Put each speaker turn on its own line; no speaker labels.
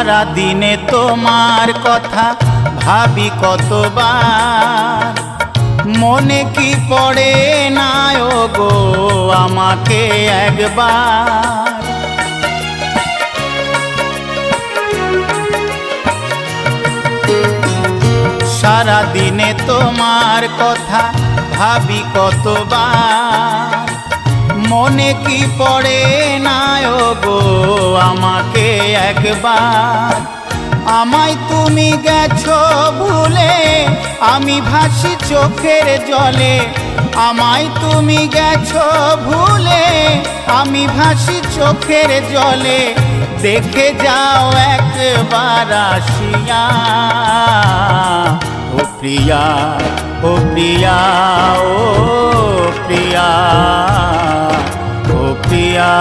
সারা দিনে তোমার কথা ভাবি কতবার, মনে কি পড়ে না গো আমাকে একবার। সারা দিনে তোমার কথা ভাবি কতবার, মনে কি পড়ে না গো আমাকে একবার। আমায় তুমি গেছো ভুলে, আমি ভাসি চোখের জলে। আমায় তুমি গেছো ভুলে, আমি ভাসি চোখের জলে। দেখে যাও একবার আসিয়া, ও প্রিয়া, ও প্রিয়া, ও প্রিয়া, ও প্রিয়া।